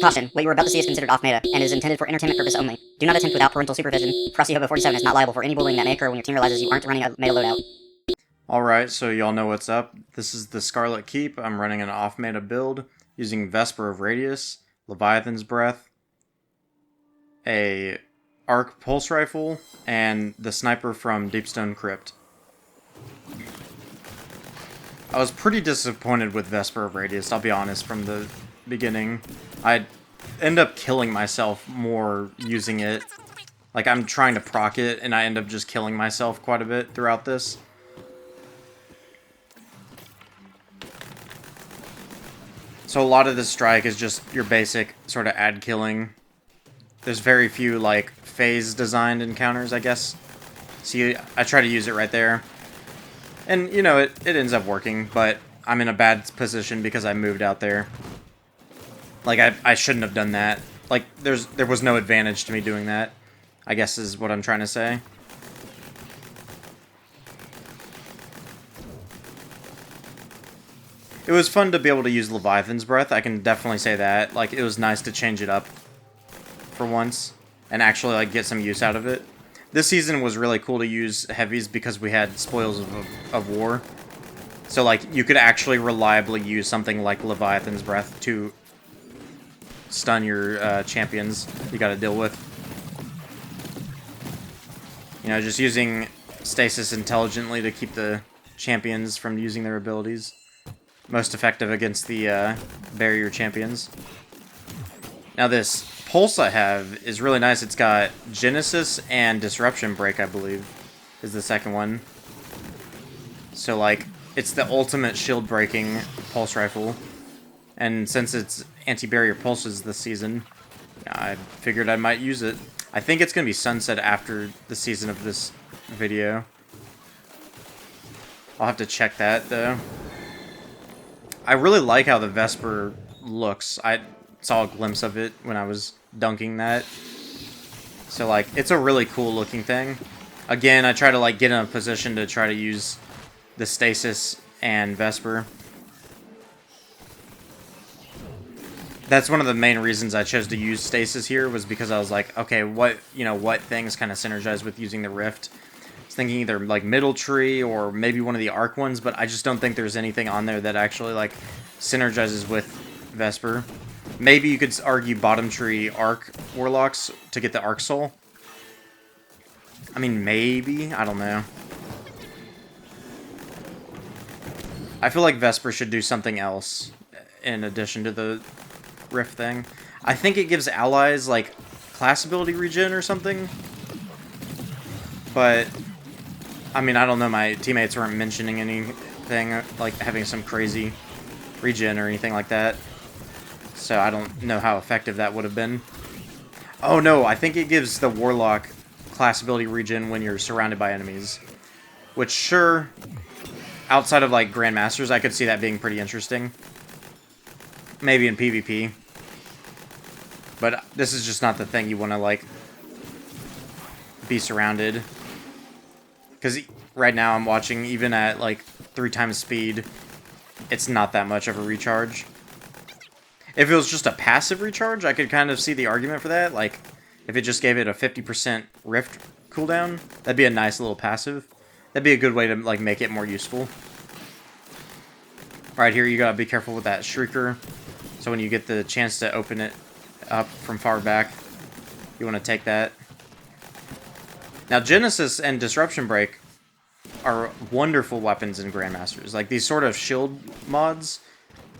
Caution, what you are about to see is considered off-meta, and is intended for entertainment purpose only. Do not attempt without parental supervision. Frosty Hobo 47 is not liable for any bullying that may occur when your team realizes you aren't running a meta loadout. Alright, so y'all know what's up. This is the Scarlet Keep. I'm running an off-meta build using Vesper of Radius, Leviathan's Breath, a Arc Pulse Rifle, and the Sniper from Deepstone Crypt. I was pretty disappointed with Vesper of Radius, I'll be honest, from the beginning. I end up killing myself more using it. Like, I'm trying to proc it, and I end up just killing myself quite a bit throughout this. So a lot of this strike is just your basic sort of ad killing. There's very few, like, phase designed encounters, I guess. See, I try to use it right there. And, you know, it ends up working, but I'm in a bad position because I moved out there. Like, I shouldn't have done that. Like, there was no advantage to me doing that, I guess is what I'm trying to say. It was fun to be able to use Leviathan's Breath, I can definitely say that. Like, it was nice to change it up for once, and actually, like, get some use out of it. This season was really cool to use heavies because we had Spoils of War. So, like, you could actually reliably use something like Leviathan's Breath to stun your champions you gotta deal with. You know, just using stasis intelligently to keep the champions from using their abilities. Most effective against the barrier champions. Now this pulse I have is really nice. It's got Genesis and Disruption Break, I believe, is the second one. So, like, it's the ultimate shield breaking pulse rifle. And since it's anti-barrier pulses this season, I figured I might use it. I think it's going to be sunset after the season of this video. I'll have to check that, though. I really like how the Vesper looks. I saw a glimpse of it when I was dunking that. So, like, it's a really cool looking thing. Again, I try to, like, get in a position to try to use the Stasis and Vesper. That's one of the main reasons I chose to use Stasis here, was because I was like, okay, what things kind of synergize with using the Rift? Thinking either like Middle Tree or maybe one of the Arc ones, but I just don't think there's anything on there that actually like synergizes with Vesper. Maybe you could argue Bottom Tree Arc Warlocks to get the Arc Soul. I mean, maybe, I don't know. I feel like Vesper should do something else in addition to the Rift thing. I think it gives allies like class ability regen or something, but I mean, I don't know, my teammates weren't mentioning anything like having some crazy regen or anything like that. So I don't know how effective that would have been. Oh no, I think it gives the Warlock class ability regen when you're surrounded by enemies. Which, sure, outside of like Grandmasters, I could see that being pretty interesting. Maybe in PvP. But this is just not the thing you want to like be surrounded. Because right now I'm watching, even at like 3 times speed, it's not that much of a recharge. If it was just a passive recharge, I could kind of see the argument for that. Like, if it just gave it a 50% Rift cooldown, that'd be a nice little passive. That'd be a good way to like make it more useful. Right here, you gotta be careful with that Shrieker. So when you get the chance to open it up from far back, you want to take that. Now, Genesis and Disruption Break are wonderful weapons in Grandmasters. Like, these sort of shield mods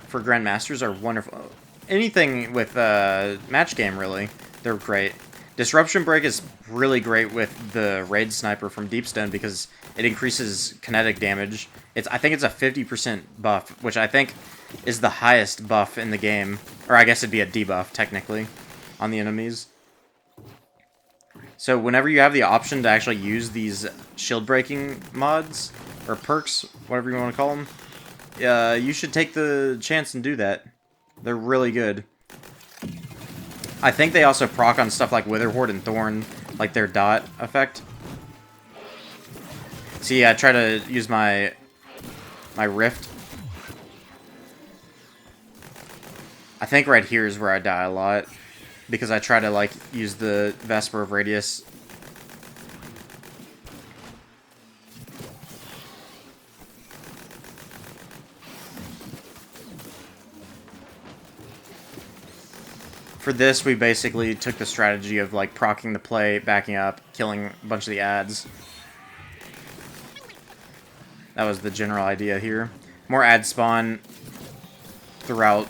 for Grandmasters are wonderful. Anything with match game, really, they're great. Disruption Break is really great with the Raid Sniper from Deepstone because it increases kinetic damage. I think it's a 50% buff, which I think is the highest buff in the game. Or I guess it'd be a debuff, technically, on the enemies. So whenever you have the option to actually use these shield breaking mods, or perks, whatever you want to call them, you should take the chance and do that. They're really good. I think they also proc on stuff like Witherhoard and Thorn, like their dot effect. See, I try to use my Rift. I think right here is where I die a lot, because I try to, like, use the Vesper of Radius. For this, we basically took the strategy of, like, proccing the play, backing up, killing a bunch of the ads. That was the general idea here. More ad spawn throughout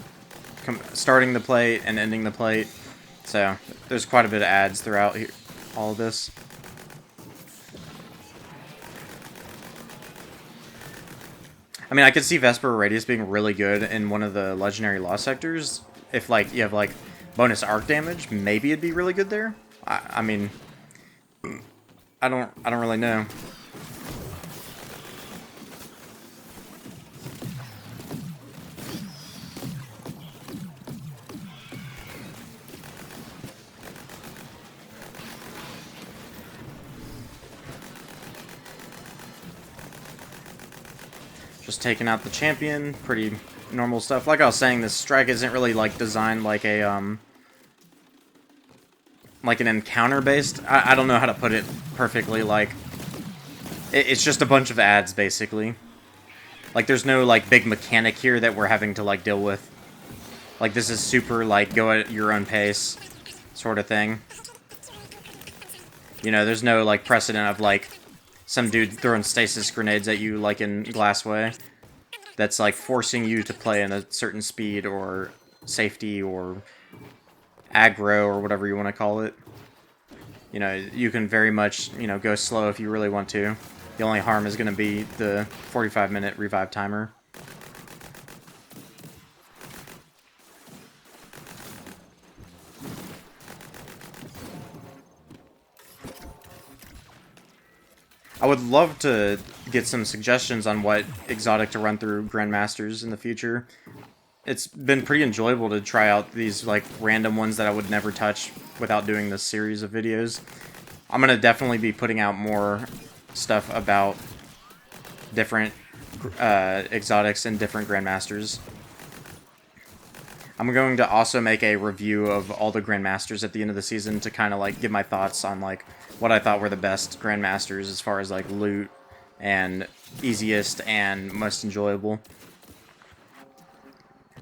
starting the plate and ending the plate. So, there's quite a bit of ads throughout here, all of this. I mean, I could see Vesper Radius being really good in one of the Legendary Lost sectors. If, like, you have, like, bonus arc damage, maybe it'd be really good there. I mean, I don't really know. Just taking out the champion, pretty normal stuff. Like I was saying, this strike isn't really, like, designed like a, like an encounter-based. I don't know how to put it perfectly, like, it's just a bunch of ads, basically. Like, there's no, like, big mechanic here that we're having to, like, deal with. Like, this is super, like, go at your own pace sort of thing. You know, there's no, like, precedent of, like, some dude throwing stasis grenades at you, like in Glassway, that's, like, forcing you to play in a certain speed or safety or aggro or whatever you want to call it. You know, you can very much, you know, go slow if you really want to. The only harm is going to be the 45-minute revive timer. I would love to get some suggestions on what exotic to run through Grandmasters in the future. It's been pretty enjoyable to try out these, like, random ones that I would never touch without doing this series of videos. I'm going to definitely be putting out more stuff about different exotics and different Grandmasters. I'm going to also make a review of all the Grandmasters at the end of the season to kind of, like, give my thoughts on, like, what I thought were the best Grandmasters as far as, like, loot and easiest and most enjoyable.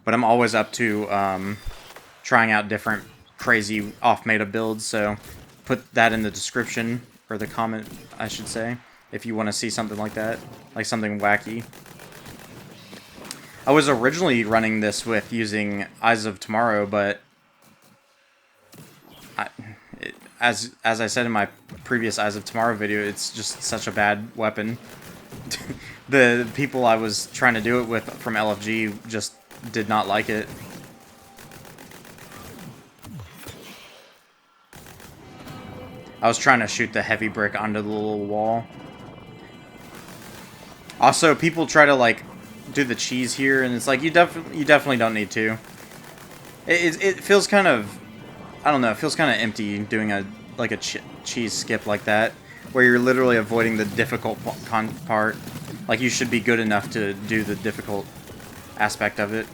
But I'm always up to trying out different crazy off-meta builds, so put that in the description, or the comment, I should say, if you want to see something like that, like something wacky. I was originally running this with using Eyes of Tomorrow, but as I said in my previous Eyes of Tomorrow video, it's just such a bad weapon. The people I was trying to do it with from LFG just did not like it. I was trying to shoot the heavy brick onto the little wall. Also, people try to, like, do the cheese here, and it's like, you definitely don't need to. It feels kind of, I don't know, it feels kind of empty doing a cheese skip like that, where you're literally avoiding the difficult part. Like, you should be good enough to do the difficult aspect of it.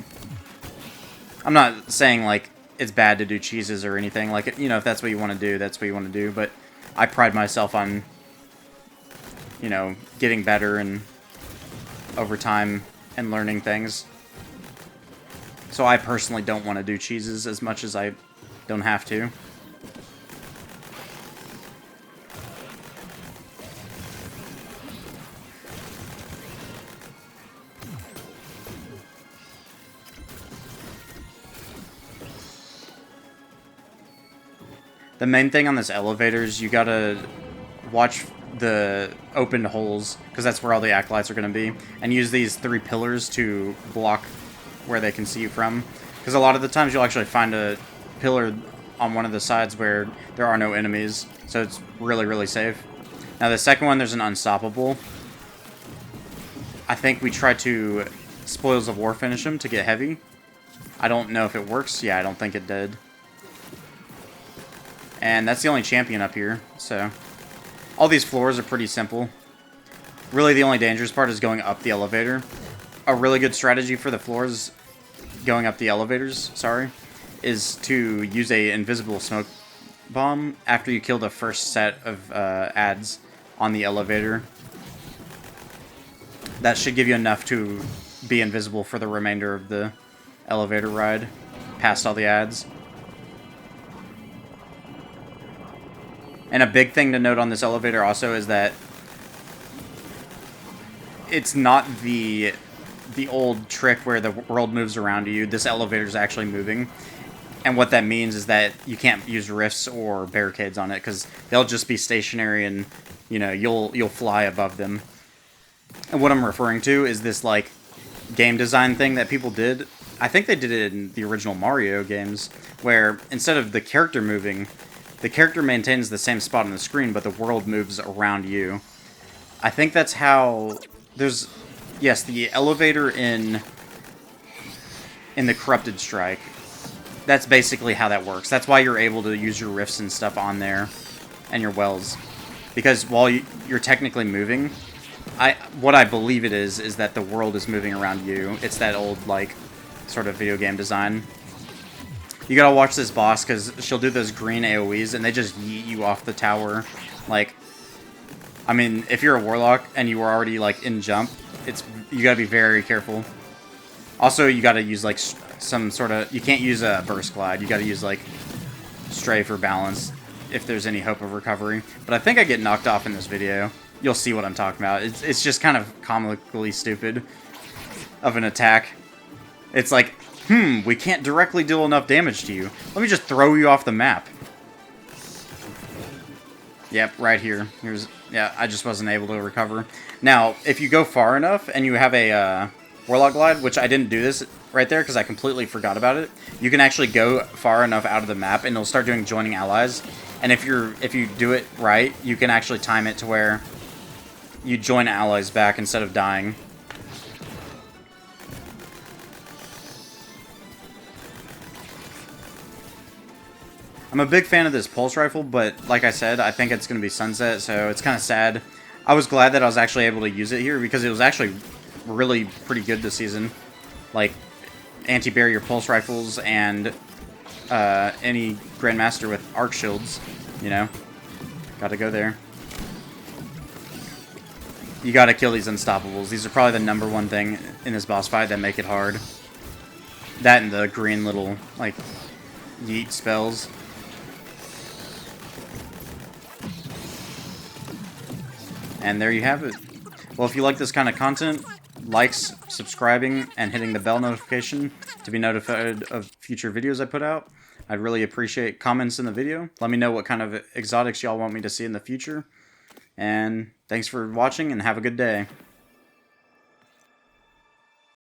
I'm not saying, like, it's bad to do cheeses or anything. Like, you know, if that's what you want to do, that's what you want to do. But I pride myself on, you know, getting better and over time and learning things. So I personally don't want to do cheeses as much as I don't have to. The main thing on this elevator is you gotta watch the open holes, because that's where all the acolytes are going to be, and use these 3 pillars to block where they can see you from. Because a lot of the times you'll actually find a pillar on one of the sides where there are no enemies, so it's really, really safe. Now the second one, there's an unstoppable. I think we tried to Spoils of War finish him to get heavy. I don't know if it works. Yeah, I don't think it did. And that's the only champion up here, so all these floors are pretty simple. Really, the only dangerous part is going up the elevator. A really good strategy for the floors going up the elevators, sorry, is to use a invisible smoke bomb after you kill the first set of ads on the elevator. That should give you enough to be invisible for the remainder of the elevator ride, past all the ads. And a big thing to note on this elevator also is that it's not the old trick where the world moves around you. This elevator is actually moving. And what that means is that you can't use rifts or barricades on it, because they'll just be stationary and, you know, you'll fly above them. And what I'm referring to is this, like, game design thing that people did. I think they did it in the original Mario games, where instead of the character moving, the character maintains the same spot on the screen, but the world moves around you. I think that's how... There's... Yes, the elevator in the Corrupted Strike. That's basically how that works. That's why you're able to use your rifts and stuff on there, and your wells. Because while you're technically moving, what I believe it is that the world is moving around you. It's that old, like, sort of video game design. You gotta watch this boss, because she'll do those green AoEs, and they just yeet you off the tower. Like, I mean, if you're a warlock, and you are already, like, in jump, you gotta be very careful. Also, you gotta use, like, some sort of... You can't use a burst glide. You gotta use, like, stray for balance, if there's any hope of recovery. But I think I get knocked off in this video. You'll see what I'm talking about. It's just kind of comically stupid of an attack. It's like, we can't directly deal enough damage to you. Let me just throw you off the map. Yep, right here. Yeah, I just wasn't able to recover. Now, if you go far enough and you have a Warlock Glide, which I didn't do this right there because I completely forgot about it, you can actually go far enough out of the map and it'll start doing joining allies. And if you do it right, you can actually time it to where you join allies back instead of dying. I'm a big fan of this pulse rifle, but like I said, I think it's going to be sunset, so it's kind of sad. I was glad that I was actually able to use it here, because it was actually really pretty good this season. Like, anti-barrier pulse rifles and any Grandmaster with arc shields, you know. Gotta go there. You gotta kill these unstoppables. These are probably the #1 thing in this boss fight that make it hard. That and the green little, like, yeet spells. And there you have it. Well, if you like this kind of content, likes, subscribing, and hitting the bell notification to be notified of future videos I put out. I'd really appreciate comments in the video. Let me know what kind of exotics y'all want me to see in the future. And thanks for watching, and have a good day.